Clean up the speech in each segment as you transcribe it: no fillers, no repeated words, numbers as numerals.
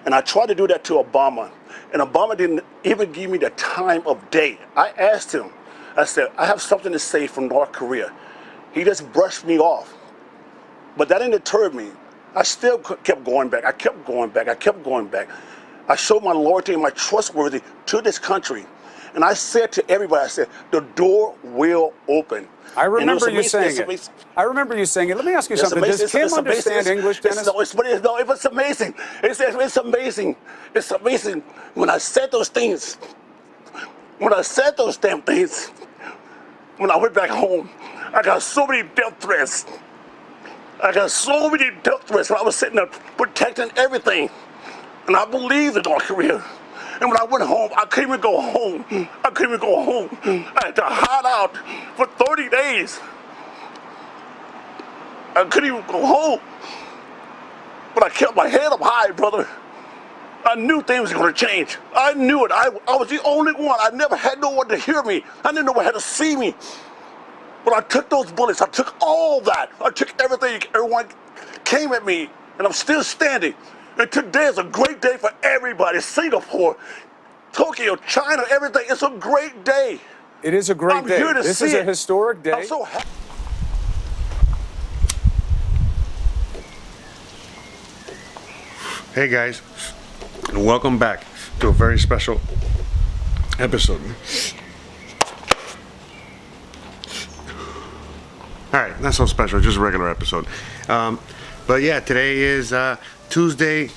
And I tried to do that to Obama, and Obama didn't even give me the time of day. I asked him, I said, I have something to say from North Korea. He just brushed me off. But that didn't deter me. I still kept going back. I kept going back. I kept going back. I showed my loyalty and my trustworthy to this country. And I said to everybody, I said, the door will open. I remember you saying it. I remember you saying it. Let me ask you something. Does Kim understand English, Dennis? It's amazing. It's amazing. It's amazing. When I said those things, when I said those damn things, when I went back home, I got so many death threats. I got so many death threats when I was sitting there protecting everything. And I believed in North Korea. And when I went home, I couldn't even go home. I couldn't even go home. I had to hide out for 30 days. I couldn't even go home. But I kept my head up high, brother. I knew things were going to change. I knew it. I was the only one. I never had no one to hear me. I didn't know one had to see me. But I took those bullets. I took all that. I took everything. Everyone came at me, and I'm still standing. And today is a great day for everybody. Singapore, Tokyo, China, everything. It's a great day. It is a great day. Here to this see is a it. historic day. I'm so happy. Hey guys, and welcome back to a very special episode. Alright, not so special, just a regular episode. But yeah, today is Tuesday,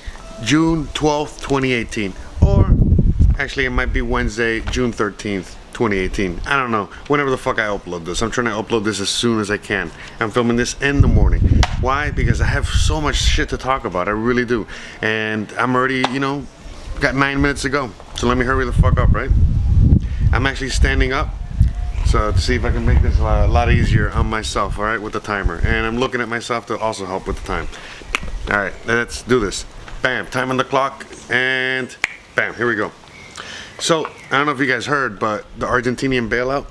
June 12th, 2018. Or, actually it might be Wednesday, June 13th, 2018. I don't know. Whenever the fuck I upload this. I'm trying to upload this as soon as I can. I'm filming this in the morning. Why? Because I have so much shit to talk about. I really do. And I'm already, got 9 minutes to go. So let me hurry the fuck up, right? I'm actually standing up. So to see if I can make this a lot easier on myself, all right, with the timer. And I'm looking at myself to also help with the time. All right, let's do this. Bam, time on the clock, and bam, here we go. So, I don't know if you guys heard, but the Argentinian bailout,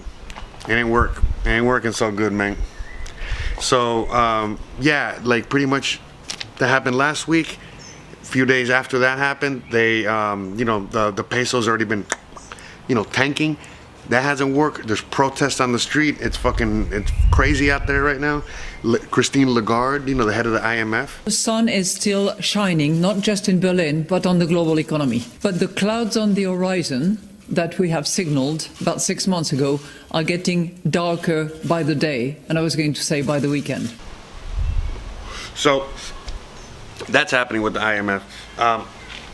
it ain't working so good, man. So, yeah, like pretty much that happened last week. A few days after that happened, they, the peso's already been, tanking. That hasn't worked. There's protests on the street. It's crazy out there right now. Christine Lagarde, the head of the IMF. The sun is still shining, not just in Berlin, but on the global economy. But the clouds on the horizon that we have signaled about 6 months ago are getting darker by the day, and I was going to say by the weekend. So that's happening with the IMF.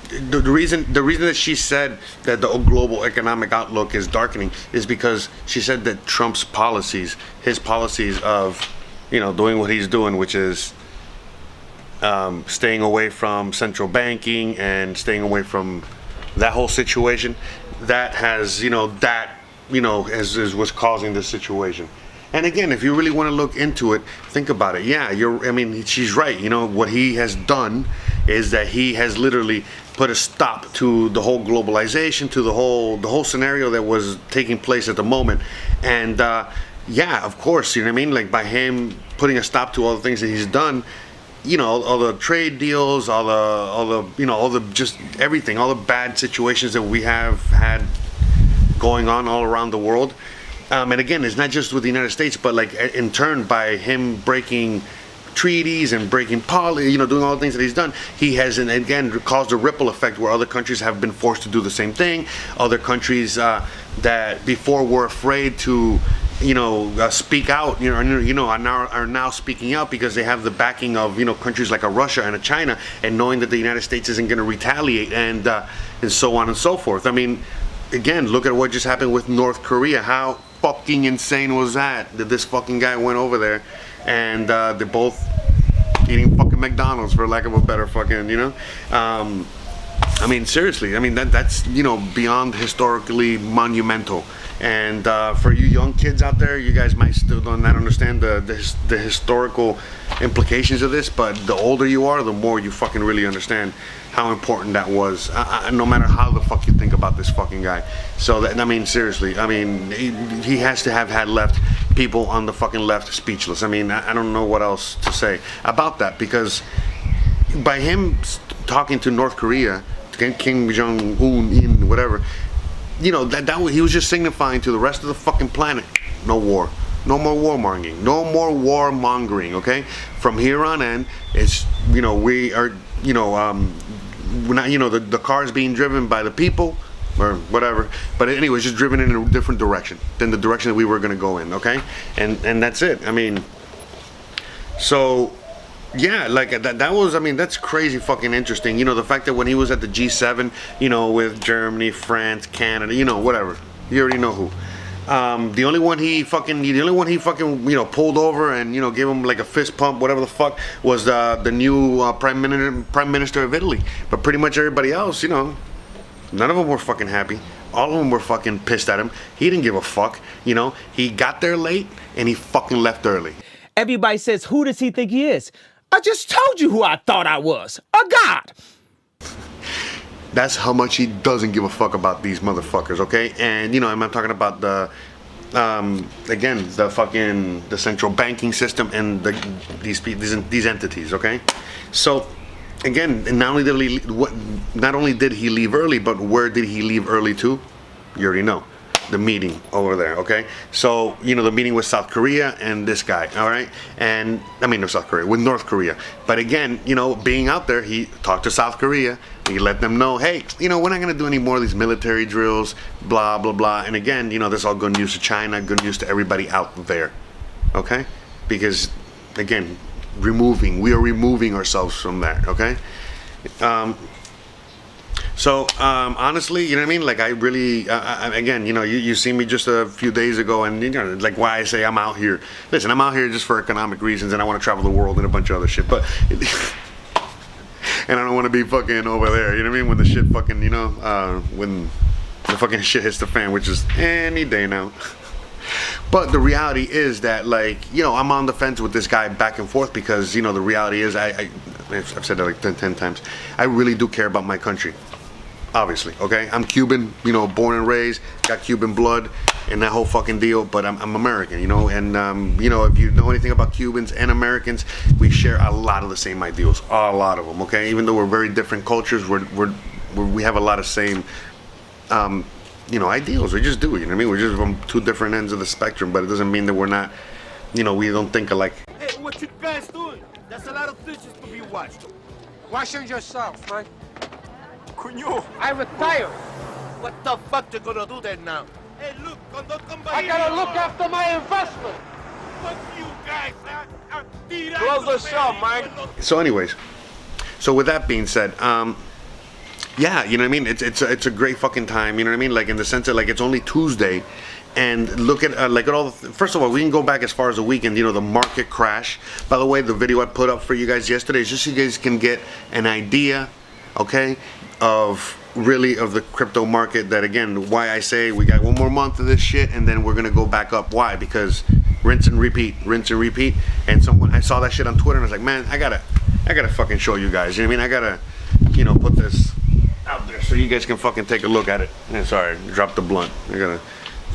The reason that she said that the global economic outlook is darkening is because she said that Trump's policies, his policies of, doing what he's doing, which is staying away from central banking and staying away from that whole situation, that has, is what's causing this situation. And again, if you really want to look into it, think about it. Yeah, she's right. What he has done is that he has literally put a stop to the whole globalization, to the whole scenario that was taking place at the moment. And yeah, of course, like by him putting a stop to all the things that he's done, all the trade deals, all the just everything, all the bad situations that we have had going on all around the world. And again, it's not just with the United States, but like in turn by him breaking treaties and breaking doing all the things that he's done, he has, and again, caused a ripple effect where other countries have been forced to do the same thing. Other countries that before were afraid to, speak out, are now speaking out because they have the backing of, countries like a Russia and a China, and knowing that the United States isn't going to retaliate, and so on and so forth. I mean, again, look at what just happened with North Korea. How fucking insane was that this fucking guy went over there and they're both eating fucking McDonald's, for lack of a better fucking, seriously, that's, beyond historically monumental. And for you young kids out there, you guys might still not understand the historical implications of this, but the older you are, the more you fucking really understand how important that was, no matter how the fuck you think about this fucking guy. So that, seriously, he has to have had left people on the fucking left speechless. I don't know what else to say about that, because by him talking to North Korea King Jong Un, whatever. You know, he was just signifying to the rest of the fucking planet, no war. No more warmongering. No more warmongering, okay? From here on in, it's, you know, we are, you know, we're not, you know, the car is being driven by the people or whatever. But anyways, just driven in a different direction than the direction that we were going to go in, okay? And that's it. I mean, so, yeah, like that was, I mean, that's crazy fucking interesting. You know, the fact that when he was at the G7, you know, with Germany, France, Canada, you know, whatever. You already know who. The only one he fucking, you know, pulled over and, you know, gave him like a fist pump, whatever the fuck, was the new prime minister of Italy. But pretty much everybody else, you know, none of them were fucking happy. All of them were fucking pissed at him. He didn't give a fuck, you know. He got there late and he fucking left early. Everybody says, who does he think he is? I just told you who I thought I was. A god. That's how much he doesn't give a fuck about these motherfuckers, okay? And, you know, I'm talking about the, again, the central banking system and these entities, okay? So, again, not only did he leave early, but where did he leave early to? You already know. The meeting over there, okay? So, you know, the meeting with South Korea and this guy, all right? And, I mean, no, South Korea, with North Korea. But again, you know, being out there, he talked to South Korea. He let them know, hey, you know, we're not going to do any more of these military drills, blah, blah, blah. And again, you know, this is all good news to China, good news to everybody out there, okay? Because, again, we are removing ourselves from that, okay? So, honestly, you know what I mean? Like, I really, again, you know, you see me just a few days ago, and, you know, like, why I say I'm out here. Listen, I'm out here just for economic reasons, and I want to travel the world and a bunch of other shit, but, and I don't want to be fucking over there, you know what I mean? When the shit fucking, you know, when the fucking shit hits the fan, which is any day now. But the reality is that, like, you know, I'm on the fence with this guy back and forth because, you know, the reality is, I've said that like 10 times, I really do care about my country. Obviously, okay? I'm Cuban, you know, born and raised, got Cuban blood and that whole fucking deal, but I'm American, you know, and, you know, if you know anything about Cubans and Americans, we share a lot of the same ideals, a lot of them, okay? Even though we're very different cultures, we have a lot of same, you know, ideals. We just do, you know what I mean? We're just from two different ends of the spectrum, but it doesn't mean that we're not, you know, we don't think alike. Hey, what you guys doing? There's a lot of fishes to be watched. Watching yourself, man. Cuño, I retire. What the fuck you gonna do then now? Hey, look, don't come by I gotta look after my investment. Fuck you guys, huh? Close the shop, man. So anyways, so with that being said, yeah, you know what I mean? It's a great fucking time, you know what I mean? Like in the sense that like it's only Tuesday, and look at like at all. First of all, we can go back as far as the weekend. You know, the market crash. By the way, the video I put up for you guys yesterday is just so you guys can get an idea, okay, of the crypto market. That again, why I say we got one more month of this shit, and then we're gonna go back up. Why? Because rinse and repeat. And someone, I saw that shit on Twitter, and I was like, man, I gotta fucking show you guys. You know what I mean? I gotta, you know, put this out there so you guys can fucking take a look at it. Sorry, drop the blunt. I gotta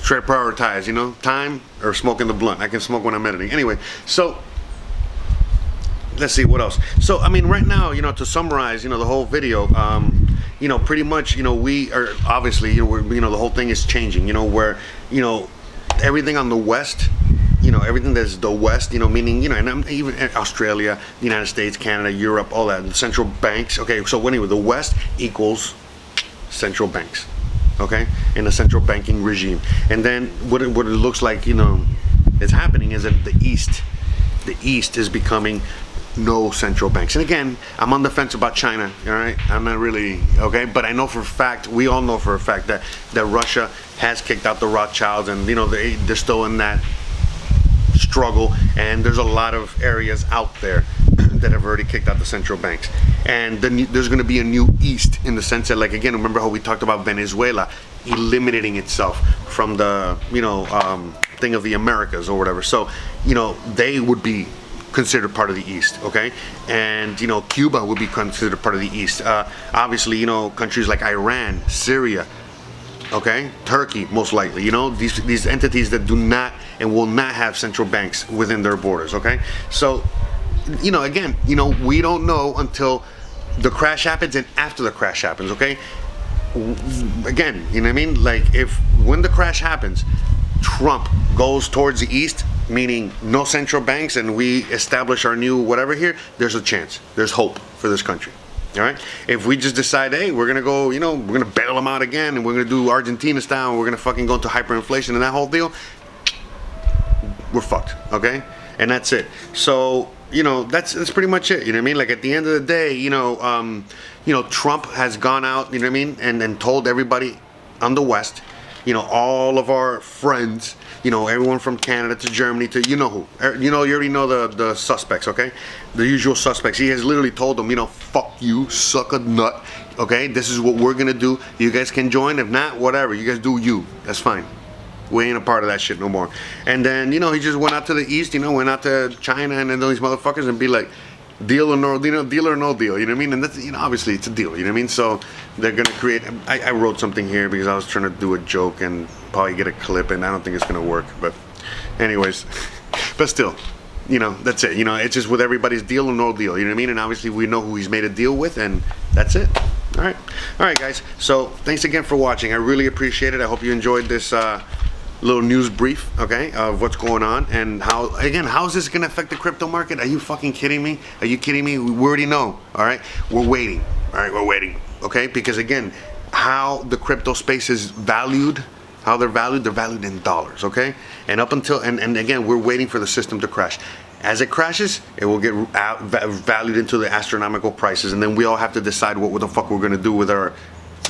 try to prioritize, you know, time or smoking the blunt. I can smoke when I'm editing. Anyway, so let's see what else. So I mean, right now, you know, to summarize, you know, the whole video, you know, pretty much, you know, we are obviously, you know, the whole thing is changing. You know, where, you know, everything on the West, you know, everything that's the West, you know, meaning, you know, and even Australia, the United States, Canada, Europe, all that, the central banks. Okay, so anyway, the West equals central banks, okay, in a central banking regime. And then what it looks like, you know, is happening is that the East is becoming no central banks. And again, I'm on the fence about China, all right? I'm not really, okay? But I know for a fact, we all know for a fact that Russia has kicked out the Rothschilds, and, you know, they're still in that struggle, and there's a lot of areas out there that have already kicked out the central banks. And then there's going to be a new East in the sense that, like, again, remember how we talked about Venezuela eliminating itself from the, you know, thing of the Americas or whatever. So, you know, they would be considered part of the East, okay? And, you know, Cuba would be considered part of the East. Obviously, you know, countries like Iran, Syria, okay, Turkey, most likely, you know, these entities that do not and will not have central banks within their borders, okay? So, you know, again, you know, we don't know until the crash happens and after the crash happens, okay? Again, you know what I mean? Like, when the crash happens, Trump goes towards the east, meaning no central banks, and we establish our new whatever here, there's a chance. There's hope for this country. All right? If we just decide, hey, we're going to go, you know, we're going to bail them out again, and we're going to do Argentina style, and we're going to fucking go into hyperinflation and that whole deal, we're fucked, okay? And that's it. So, you know, that's pretty much it. You know what I mean? Like, at the end of the day, you know, Trump has gone out, you know what I mean, and told everybody on the West, you know, all of our friends, you know, everyone from Canada to Germany to you know who. You know, you already know the suspects, okay? The usual suspects. He has literally told them, you know, fuck you, suck a nut, okay? This is what we're gonna do. You guys can join. If not, whatever. You guys do you. That's fine. We ain't a part of that shit no more. And then, you know, he just went out to the east, you know, went out to China and then those motherfuckers and be like, deal or no, you know, deal or no deal, you know what I mean? And that's, you know, obviously it's a deal, you know what I mean? So they're gonna create, I wrote something here because I was trying to do a joke and probably get a clip, and I don't think it's gonna work, but anyways, but still, you know, that's it, you know, it's just with everybody's deal or no deal, you know what I mean? And obviously we know who he's made a deal with, and that's it. All right guys, so thanks again for watching. I really appreciate it. I hope you enjoyed this little news brief, okay, of what's going on and how, again, how is this gonna affect the crypto market? Are you fucking kidding me? Are you kidding me? We already know, all right? We're waiting, all right? We're waiting, okay? Because again, how the crypto space is valued, how they're valued in dollars, okay? And up until, and again, we're waiting for the system to crash. As it crashes, it will get valued into the astronomical prices, and then we all have to decide what the fuck we're gonna do with our,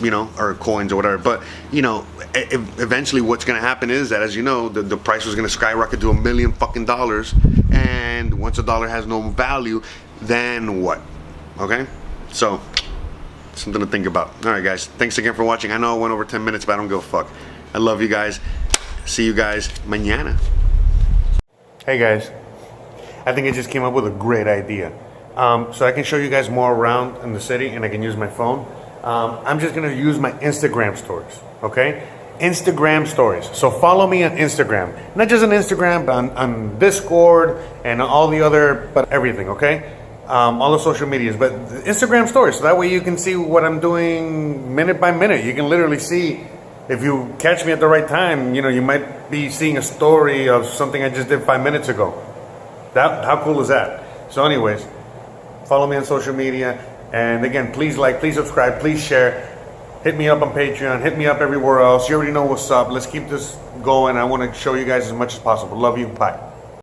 you know, our coins or whatever. But, you know, eventually what's going to happen is that, as you know, the price was going to skyrocket to $1 million fucking dollars, and once a dollar has no value, then what? Okay? So, something to think about. All right, guys. Thanks again for watching. I know I went over 10 minutes, but I don't give a fuck. I love you guys. See you guys mañana. Hey, guys. I think I just came up with a great idea. So I can show you guys more around in the city, and I can use my phone. I'm just gonna use my Instagram stories, okay? Instagram stories. So follow me on Instagram. Not just on Instagram, but on Discord and all the other, but everything, okay? All the social medias, but Instagram stories. So that way you can see what I'm doing minute by minute. You can literally see, if you catch me at the right time, you know, you might be seeing a story of something I just did 5 minutes ago. How cool is that? So anyways, follow me on social media. And again, please like, please subscribe, please share. Hit me up on Patreon, hit me up everywhere else. You already know what's up. Let's keep this going. I want to show you guys as much as possible. Love you. Bye.